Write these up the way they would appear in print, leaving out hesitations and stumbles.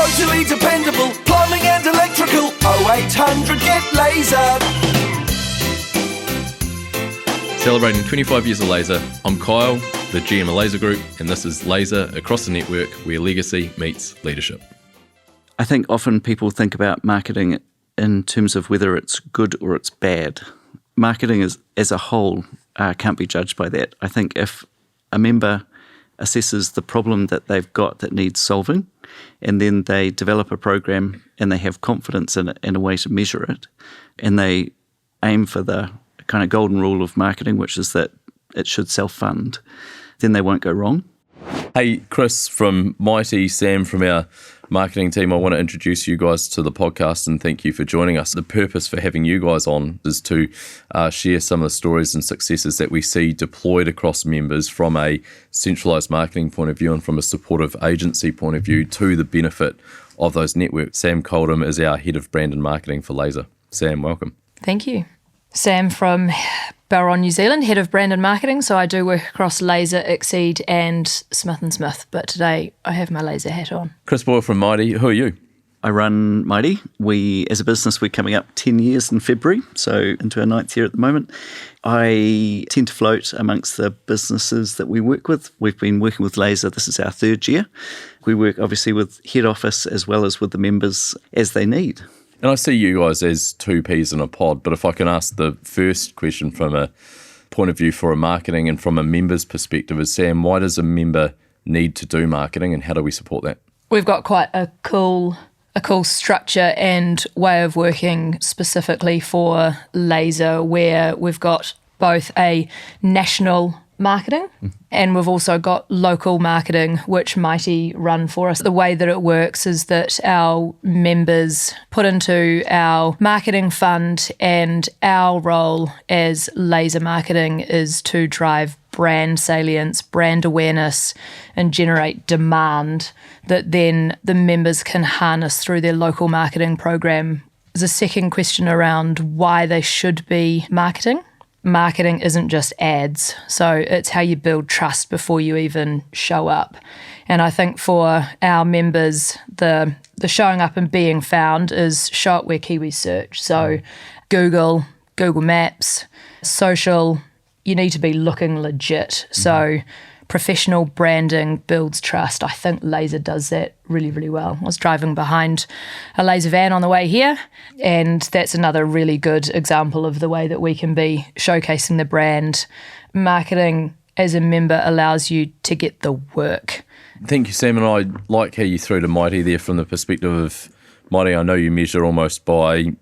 totally dependable, plumbing and electrical. 0800 get laser. Celebrating 25 years of Laser, I'm Kyle, the GM of Laser Group, and this is Laser Across the Network, where legacy meets leadership. I think often people think about marketing in terms of whether it's good or it's bad. Marketing as a whole can't be judged by that. I think if a member assesses the problem that they've got that needs solving, and then they develop a program and they have confidence in it and a way to measure it, and they aim for the kind of golden rule of marketing, which is that it should self-fund, then they won't go wrong. Hey, Chris from Mighty, Sam from our marketing team, I want to introduce you guys to the podcast and thank you for joining us. The purpose for having you guys on is to share some of the stories and successes that we see deployed across members from a centralised marketing point of view and from a supportive agency point of view to the benefit of those networks. Sam Coldham is our Head of Brand and Marketing for Laser. Sam, welcome. Thank you. Sam from Belron, New Zealand, Head of Brand and Marketing. So I do work across Laser, Exceed and Smith&Smith, but today I have my Laser hat on. Chris Boyle from Mighty, who are you? I run Mighty. We, as a business, we're coming up 10 years in February, so into our 9th year at the moment. I tend to float amongst the businesses that we work with. We've been working with Laser, this is our 3rd year. We work obviously with head office as well as with the members as they need. And I see you guys as two peas in a pod, but if I can ask the first question from a point of view for a marketing and from a member's perspective is, Sam, why does a member need to do marketing and how do we support that? We've got quite a cool structure and way of working specifically for Laser, where we've got both a national marketing and we've also got local marketing, which Mighty run for us. The way that it works is that our members put into our marketing fund, and our role as Laser Marketing is to drive brand salience, brand awareness, and generate demand that then the members can harness through their local marketing program. There's a second question around why they should be marketing. Marketing isn't just ads, so it's how you build trust before you even show up. And I think for our members, the showing up and being found is show up where Kiwis search. So Google Maps, social, you need to be looking legit. So professional branding builds trust. I think Laser does that really, really well. I was driving behind a Laser van on the way here, and that's another really good example of the way that we can be showcasing the brand. Marketing as a member allows you to get the work. Thank you, Sam, and I like how you threw to Mighty there from the perspective of Mighty. I know you measure almost by,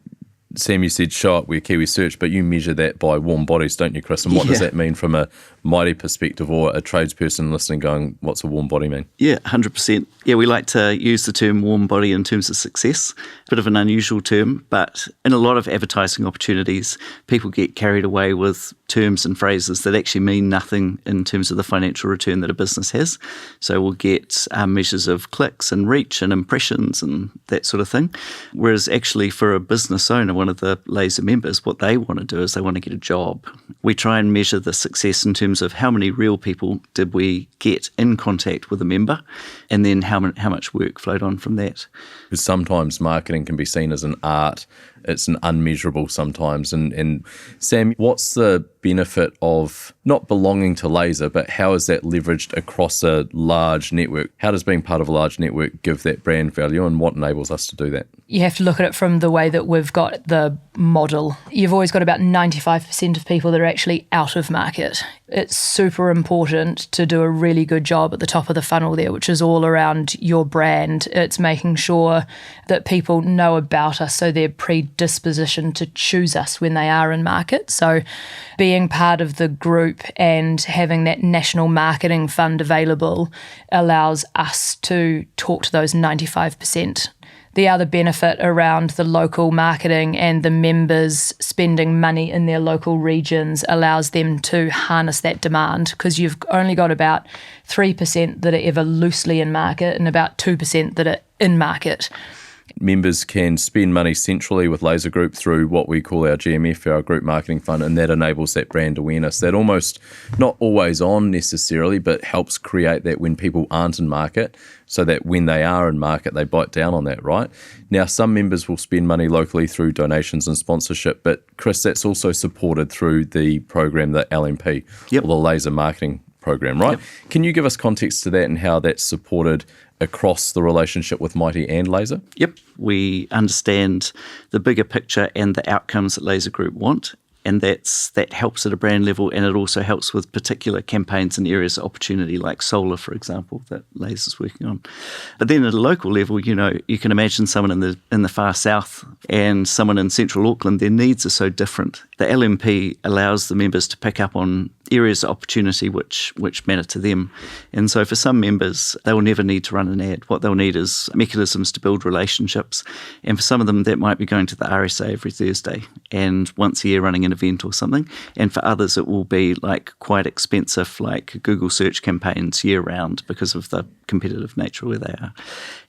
Sam, you said show up where Kiwi search, but you measure that by warm bodies, don't you, Chris? And what does that mean from a Mighty perspective or a tradesperson listening going, what's a warm body mean? Yeah, 100%. Yeah, we like to use the term warm body in terms of success. Bit of an unusual term, but in a lot of advertising opportunities, people get carried away with terms and phrases that actually mean nothing in terms of the financial return that a business has. So we'll get measures of clicks and reach and impressions and that sort of thing. Whereas actually for a business owner, one of the Laser members, what they want to do is they want to get a job. We try and measure the success in terms of how many real people did we get in contact with a member, and then how much work flowed on from that. Because sometimes marketing can be seen as an art. It's an unmeasurable sometimes. And Sam, what's the benefit of not belonging to Laser, but how is that leveraged across a large network? How does being part of a large network give that brand value, and what enables us to do that? You have to look at it from the way that we've got the model. You've always got about 95% of people that are actually out of market. It's super important to do a really good job at the top of the funnel there, which is all around your brand. It's making sure that people know about us, so they're predispositioned to choose us when they are in market. So being part of the group and having that national marketing fund available allows us to talk to those 95%. The other benefit around the local marketing and the members spending money in their local regions allows them to harness that demand, because you've only got about 3% that are ever loosely in market and about 2% that are in market. members can spend money centrally with Laser Group through what we call our GMF, our Group Marketing Fund, and that enables that brand awareness that almost not always on necessarily, but helps create that when people aren't in market, so that when they are in market, they bite down on that, right? Now, some members will spend money locally through donations and sponsorship, but Chris, that's also supported through the program, the LMP, Yep. or the Laser Marketing Program, right? Yep. Can you give us context to that and how that's supported across the relationship with Mighty and Laser? Yep. We understand the bigger picture and the outcomes that Laser Group want, and that helps at a brand level, and it also helps with particular campaigns and areas of opportunity like solar, for example, that Laser's working on. But then at a local level, you can imagine someone in the far south and someone in central Auckland, their needs are so different. The LMP allows the members to pick up on areas of opportunity which matter to them. And so for some members, they will never need to run an ad. What they'll need is mechanisms to build relationships. And for some of them, that might be going to the RSA every Thursday and once a year running an event or something. And for others, it will be like quite expensive, like Google search campaigns year round because of the competitive nature where they are.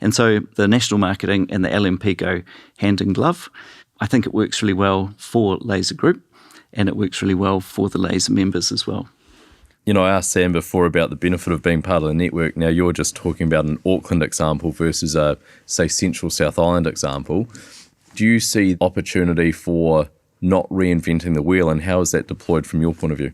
And so the national marketing and the LMP go hand in glove. I think it works really well for Laser Group, and it works really well for the Laser members as well. I asked Sam before about the benefit of being part of the network. Now, you're just talking about an Auckland example versus a, say, Central South Island example. Do you see opportunity for not reinventing the wheel, and how is that deployed from your point of view?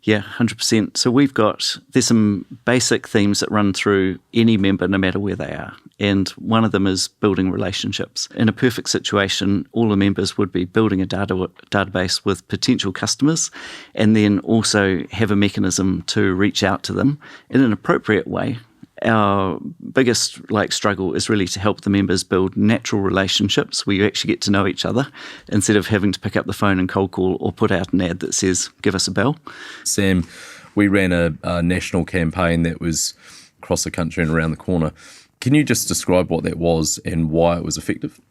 Yeah, 100%. So there's some basic themes that run through any member no matter where they are. And one of them is building relationships. In a perfect situation, all the members would be building a database with potential customers, and then also have a mechanism to reach out to them in an appropriate way. Our biggest struggle is really to help the members build natural relationships where you actually get to know each other instead of having to pick up the phone and cold call or put out an ad that says, give us a bell. Sam, we ran a national campaign that was across the country and around the corner. Can you just describe what that was and why it was effective?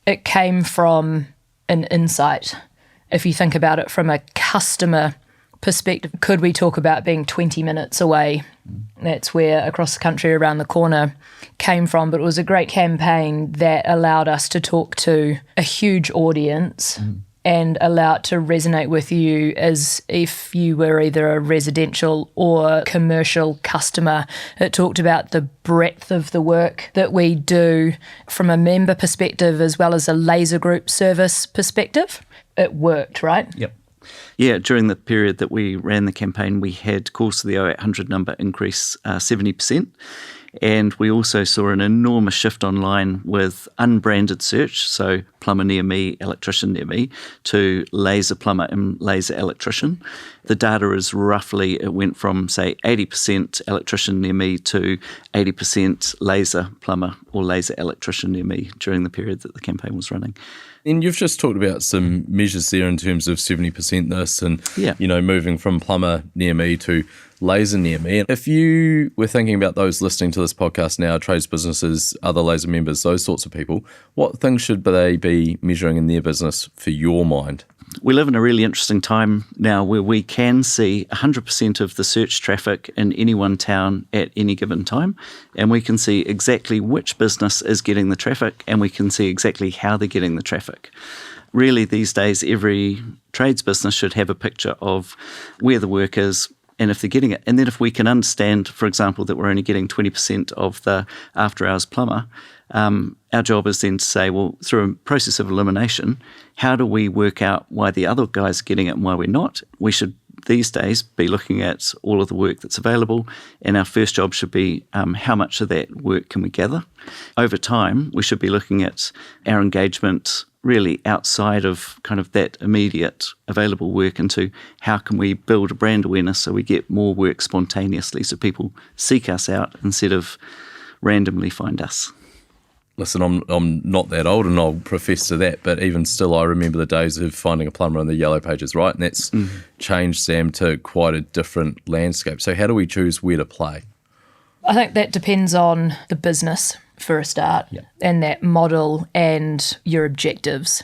It came from an insight. If you think about it from a customer perspective, could we talk about being 20 minutes away? That's where across the country around the corner came from. But it was a great campaign that allowed us to talk to a huge audience and allow it to resonate with you as if you were either a residential or commercial customer. It talked about the breadth of the work that we do from a member perspective as well as a Laser Group service perspective. It worked, right? Yep. Yeah, during the period that we ran the campaign, we had calls to the 0800 number increase 70%. And we also saw an enormous shift online with unbranded search, so plumber near me, electrician near me, to laser plumber and laser electrician. The data is roughly, it went from, say, 80% electrician near me to 80% laser plumber or laser electrician near me during the period that the campaign was running. And you've just talked about some measures there in terms of 70% this and, Yeah. moving from plumber near me to laser near me. If you were thinking about those listening to this podcast now, trades businesses, other laser members, those sorts of people, what things should they be measuring in their business for your mind? We live in a really interesting time now where we can see 100% of the search traffic in any one town at any given time, and we can see exactly which business is getting the traffic, and we can see exactly how they're getting the traffic. Really, these days, every trades business should have a picture of where the work is and if they're getting it. And then if we can understand, for example, that we're only getting 20% of the after-hours plumber, our job is then to say, well, through a process of elimination, how do we work out why the other guys are getting it and why we're not? We should these days be looking at all of the work that's available, and our first job should be how much of that work can we gather. Over time, we should be looking at our engagement really outside of kind of that immediate available work into how can we build a brand awareness so we get more work spontaneously so people seek us out instead of randomly find us. Listen, I'm not that old and I'll profess to that, but even still I remember the days of finding a plumber in the yellow pages, right? And that's changed, Sam, to quite a different landscape. So how do we choose where to play? I think that depends on the business for a start, and that model and your objectives.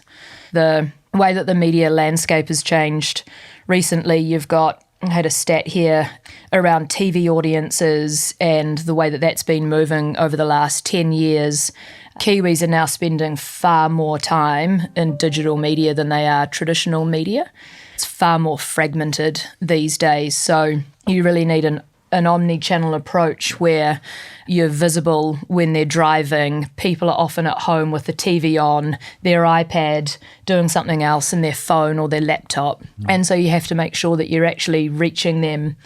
The way that the media landscape has changed recently, I had a stat here around TV audiences and the way that that's been moving over the last 10 years. Kiwis are now spending far more time in digital media than they are traditional media. It's far more fragmented these days, so you really need an omni-channel approach where you're visible when they're driving. People are often at home with the TV on, their iPad, doing something else in their phone or their laptop. And so you have to make sure that you're actually reaching them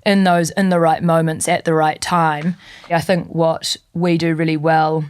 in the right moments at the right time. I think what we do really well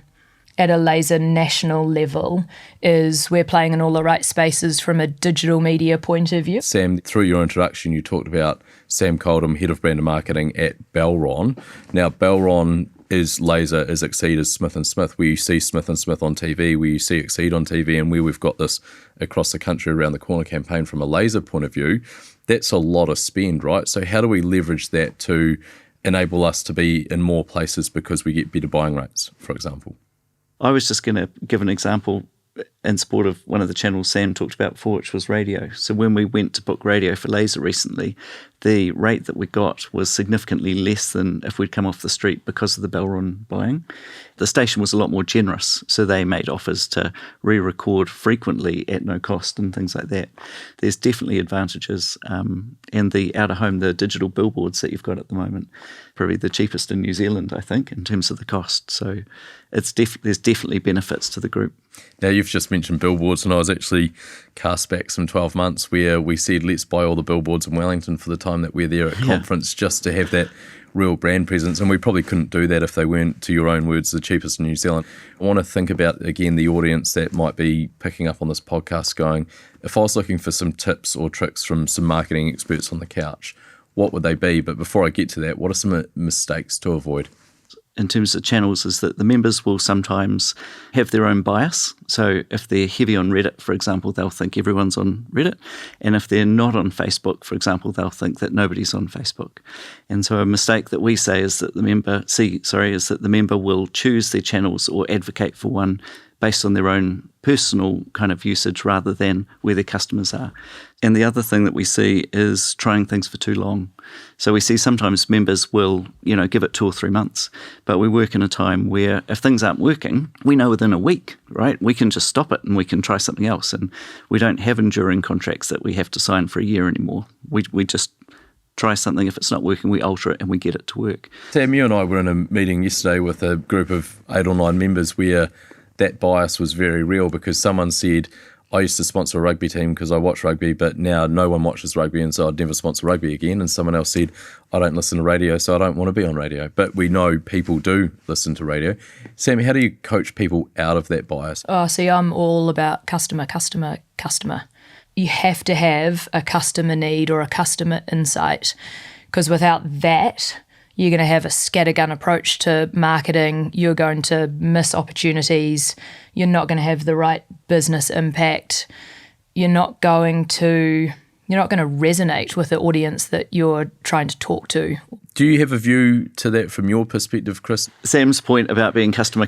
at a laser national level is we're playing in all the right spaces from a digital media point of view. Sam, through your introduction, you talked about Sam Coldham, Head of Brand and Marketing at Belron. Now, Belron is laser, is Exceed, is Smith&Smith, where you see Smith&Smith on TV, where you see Exceed on TV, and where we've got this across the country around the corner campaign from a laser point of view. That's a lot of spend, right? So how do we leverage that to enable us to be in more places because we get better buying rates, for example? I was just going to give an example in support of one of the channels Sam talked about before, which was radio. So when we went to book radio for laser recently, the rate that we got was significantly less than if we'd come off the street because of the Belron buying. The station was a lot more generous, so they made offers to re-record frequently at no cost and things like that. There's definitely advantages. And the out-of-home, the digital billboards that you've got at the moment, probably the cheapest in New Zealand, I think, in terms of the cost. So there's definitely benefits to the group. Now, you've just mentioned billboards, and I was actually cast back some 12 months where we said, let's buy all the billboards in Wellington for the time that we're there at conference, just to have that real brand presence. And we probably couldn't do that if they weren't, to your own words, the cheapest in New Zealand. I want to think about, again, the audience that might be picking up on this podcast going, if I was looking for some tips or tricks from some marketing experts on the couch, what would they be? But before I get to that, what are some mistakes to avoid? In terms of channels, is that the members will sometimes have their own bias. So if they're heavy on Reddit, for example, they'll think everyone's on Reddit. And if they're not on Facebook, for example, they'll think that nobody's on Facebook. And so a mistake that we say is that the member will choose their channels or advocate for one based on their own personal kind of usage rather than where their customers are. And the other thing that we see is trying things for too long. So we see sometimes members will, give it 2 or 3 months, but we work in a time where if things aren't working, we know within a week, right? We can just stop it and we can try something else. And we don't have enduring contracts that we have to sign for a year anymore. We just try something. If it's not working, we alter it and we get it to work. Sam, you and I were in a meeting yesterday with a group of 8 or 9 members where that bias was very real because someone said, I used to sponsor a rugby team because I watch rugby, but now no one watches rugby and so I'd never sponsor rugby again. And someone else said, I don't listen to radio, so I don't want to be on radio. But we know people do listen to radio. Sam, how do you coach people out of that bias? Oh, see, I'm all about customer. You have to have a customer need or a customer insight, because without that, you're going to have a scattergun approach to marketing. You're going to miss opportunities. You're not going to have the right business impact. You're not going to resonate with the audience that you're trying to talk to. Do you have a view to that from your perspective, Chris? Sam's point about being customer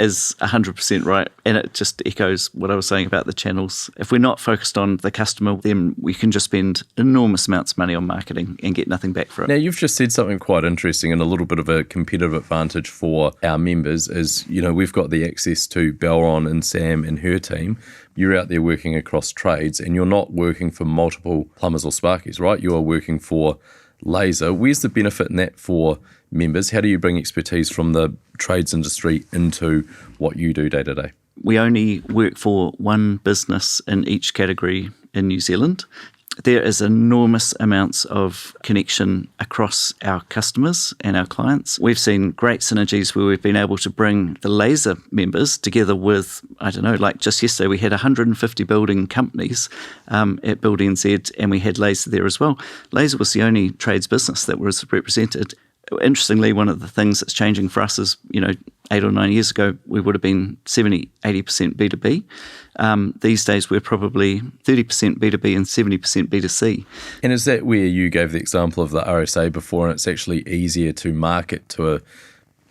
is 100% right, and it just echoes what I was saying about the channels. If we're not focused on the customer, then we can just spend enormous amounts of money on marketing and get nothing back for it. Now, you've just said something quite interesting and a little bit of a competitive advantage for our members is, we've got the access to Belron and Sam and her team. You're out there working across trades and you're not working for multiple plumbers or sparkies, right? You are working for laser. Where's the benefit in that for members? How do you bring expertise from the trades industry into what you do day to day? We only work for one business in each category in New Zealand. There is enormous amounts of connection across our customers and our clients. We've seen great synergies where we've been able to bring the laser members together with, like just yesterday we had 150 building companies at Build NZ, and we had laser there as well. Laser was the only trades business that was represented. Interestingly, one of the things that's changing for us is, 8 or 9 years ago, we would have been 70, 80% B2B. These days, we're probably 30% B2B and 70% B2C. And is that where you gave the example of the RSA before, and it's actually easier to market to a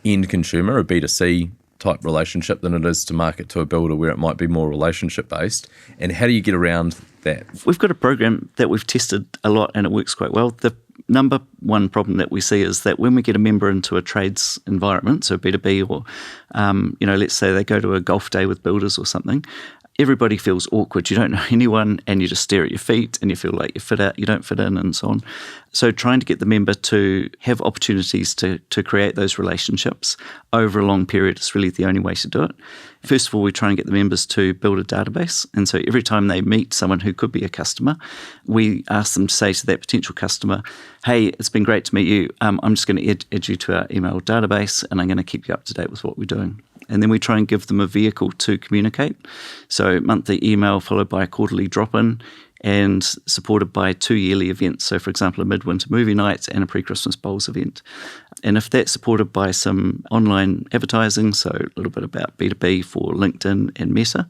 end consumer, a B2C type relationship, than it is to market to a builder where it might be more relationship based? And how do you get around that? We've got a program that we've tested a lot and it works quite well. number one problem that we see is that when we get a member into a trades environment, so B2B or, let's say they go to a golf day with builders or something, everybody feels awkward. You don't know anyone and you just stare at your feet and you feel like you don't fit in and so on. So trying to get the member to have opportunities to create those relationships over a long period is really the only way to do it. First of all, we try and get the members to build a database. And so every time they meet someone who could be a customer, we ask them to say to that potential customer, hey, it's been great to meet you. I'm just going to add you to our email database and I'm going to keep you up to date with what we're doing. And then we try and give them a vehicle to communicate. So monthly email followed by a quarterly drop-in and supported by 2 yearly events. So, for example, a midwinter movie night and a pre-Christmas bowls event. And if that's supported by some online advertising, so a little bit about B2B for LinkedIn and Meta,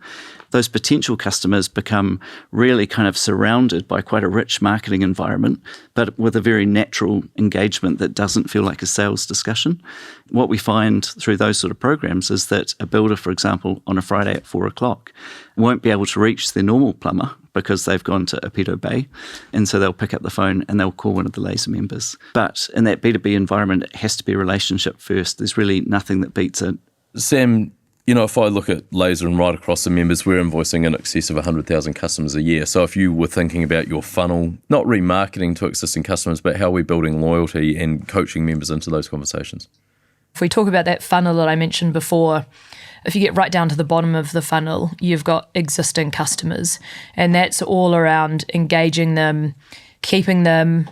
those potential customers become really kind of surrounded by quite a rich marketing environment, but with a very natural engagement that doesn't feel like a sales discussion. What we find through those sort of programs is that a builder, for example, on a Friday at 4:00 won't be able to reach their normal plumber because they've gone to Apeto Bay. And so they'll pick up the phone and they'll call one of the Laser members. But in that B2B environment, it has to be a relationship first. There's really nothing that beats it. Sam, if I look at Laser and right across the members, we're invoicing in excess of 100,000 customers a year. So if you were thinking about your funnel, not remarketing to existing customers, but how we're building loyalty and coaching members into those conversations. If we talk about that funnel that I mentioned before, if you get right down to the bottom of the funnel, you've got existing customers, and that's all around engaging them, keeping them,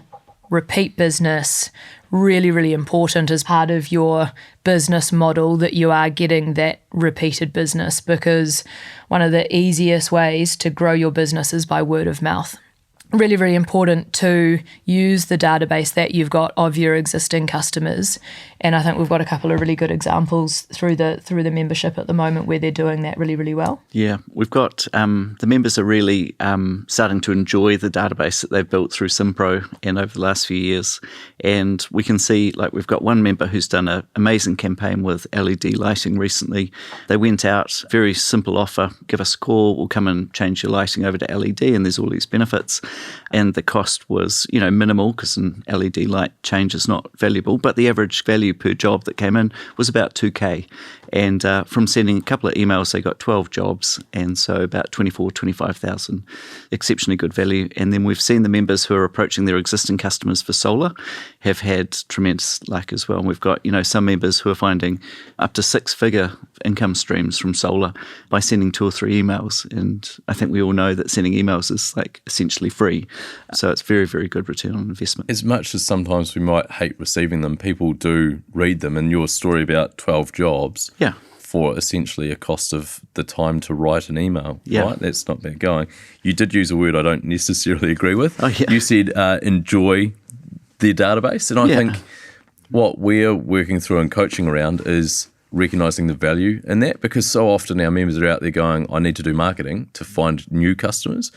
repeat business, really, really important as part of your business model that you are getting that repeated business, because one of the easiest ways to grow your business is by word of mouth. Really, really important to use the database that you've got of your existing customers. And I think we've got a couple of really good examples through the membership at the moment where they're doing that really, really well. Yeah, we've got the members are really starting to enjoy the database that they've built through SimPro and over the last few years. And we can see, like, we've got one member who's done an amazing campaign with LED lighting recently. They went out, very simple offer, give us a call, we'll come and change your lighting over to LED, and there's all these benefits. And the cost was, minimal because an LED light change is not valuable, but the average value per job that came in was about 2K. And from sending a couple of emails, they got 12 jobs, and so about 25,000. Exceptionally good value. And then we've seen the members who are approaching their existing customers for solar have had tremendous luck as well. And we've got, some members who are finding up to 6-figure income streams from solar by sending 2 or 3 emails. And I think we all know that sending emails is like essentially free. So it's very, very good return on investment. As much as sometimes we might hate receiving them, people do read them. And your story about 12 jobs for essentially a cost of the time to write an email, right? That's not bad going. You did use a word I don't necessarily agree with. You said enjoy their database. And I think what we're working through and coaching around is recognising the value in that, because so often our members are out there going, I need to do marketing to find new customers.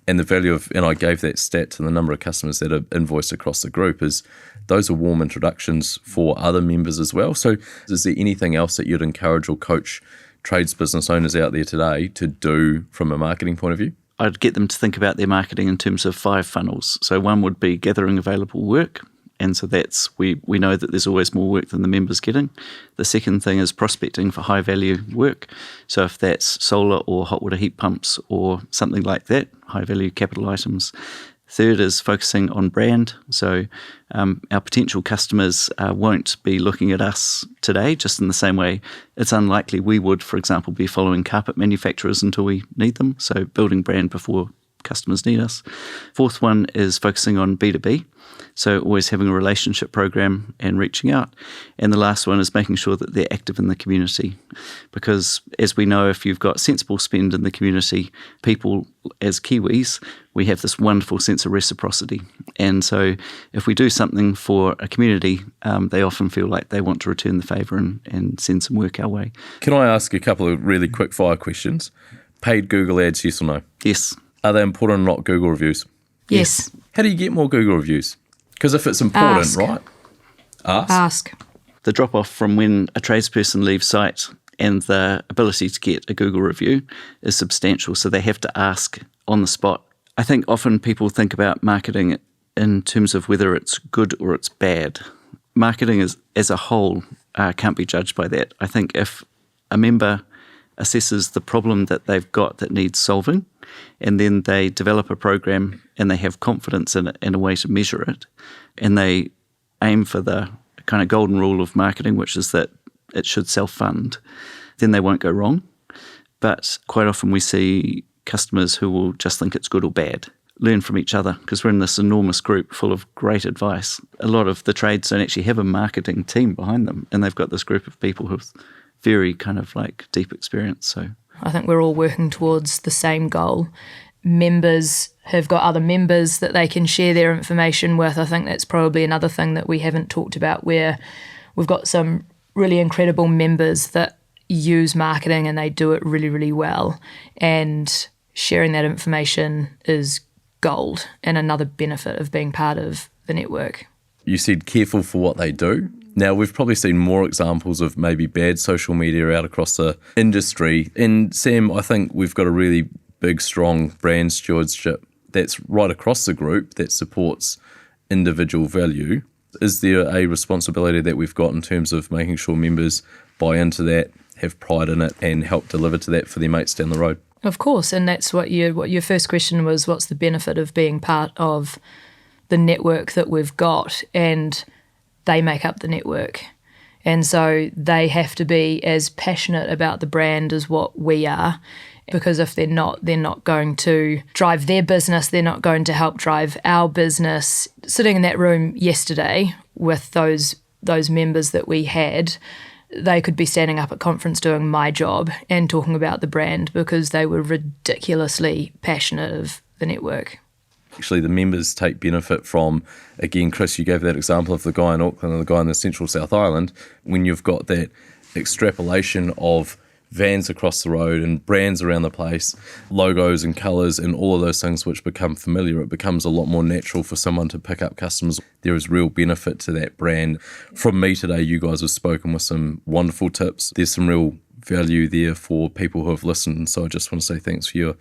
And the value of, and I gave that stat to the number of customers that are invoiced across the group, is those are warm introductions for other members as well. So is there anything else that you'd encourage or coach trades business owners out there today to do from a marketing point of view? I'd get them to think about their marketing in terms of 5 funnels. So one would be gathering available work. And so that's, we know that there's always more work than the member's getting. The second thing is prospecting for high value work. So if that's solar or hot water heat pumps or something like that, high value capital items. Third is focusing on brand. So our potential customers won't be looking at us today, just in the same way it's unlikely we would, for example, be following carpet manufacturers until we need them. So building brand before customers need us. Fourth one is focusing on B2B. So always having a relationship program and reaching out. And the last one is making sure that they're active in the community. Because as we know, if you've got sensible spend in the community, people as Kiwis, we have this wonderful sense of reciprocity. And so if we do something for a community, they often feel like they want to return the favour and send some work our way. Can I ask a couple of really quick fire questions? Paid Google ads, yes or no? Yes. Are they important or not, Google reviews? Yes. How do you get more Google reviews? Because if it's important, Ask. right? Ask. The drop-off from when a tradesperson leaves site and the ability to get a Google review is substantial, so they have to ask on the spot. I think often people think about marketing in terms of whether it's good or it's bad. Marketing as a whole can't be judged by that. I think if a member assesses the problem that they've got that needs solving, and then they develop a program and they have confidence in it and a way to measure it, and they aim for the kind of golden rule of marketing, which is that it should self-fund, then they won't go wrong. But quite often we see customers who will just think it's good or bad, learn from each other, because we're in this enormous group full of great advice. A lot of the trades don't actually have a marketing team behind them, and they've got this group of people who've very kind of like deep experience. So I think we're all working towards the same goal. Members have got other members that they can share their information with. I think that's probably another thing that we haven't talked about, where we've got some really incredible members that use marketing and they do it really, really well. And sharing that information is gold and another benefit of being part of the network. You said careful for what they do. Now, we've probably seen more examples of maybe bad social media out across the industry. And Sam, I think we've got a really big, strong brand stewardship that's right across the group that supports individual value. Is there a responsibility that we've got in terms of making sure members buy into that, have pride in it, and help deliver to that for their mates down the road? Of course, and that's what your first question was, what's the benefit of being part of the network that we've got? And they make up the network. And so they have to be as passionate about the brand as what we are, because if they're not going to drive their business, they're not going to help drive our business. Sitting in that room yesterday with those members that we had, they could be standing up at conference doing my job and talking about the brand because they were ridiculously passionate of the network. Actually, the members take benefit from, again, Chris, you gave that example of the guy in Auckland and the guy in the Central South Island. When you've got that extrapolation of vans across the road and brands around the place, logos and colours and all of those things which become familiar, it becomes a lot more natural for someone to pick up customers. There is real benefit to that brand. From me today, you guys have spoken with some wonderful tips. There's some real value there for people who have listened. So I just want to say thanks for your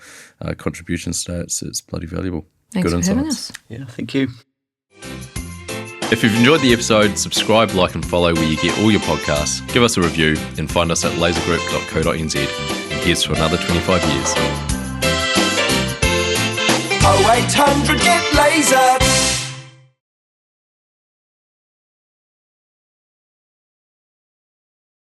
contributions today. It's bloody valuable. Thanks Good for having insights. us. yeah, thank you. If you've enjoyed the episode, subscribe, like and follow where you get all your podcasts. Give us a review and find us at lasergroup.co.nz. And here's to another 25 years. 0800 Get Laser.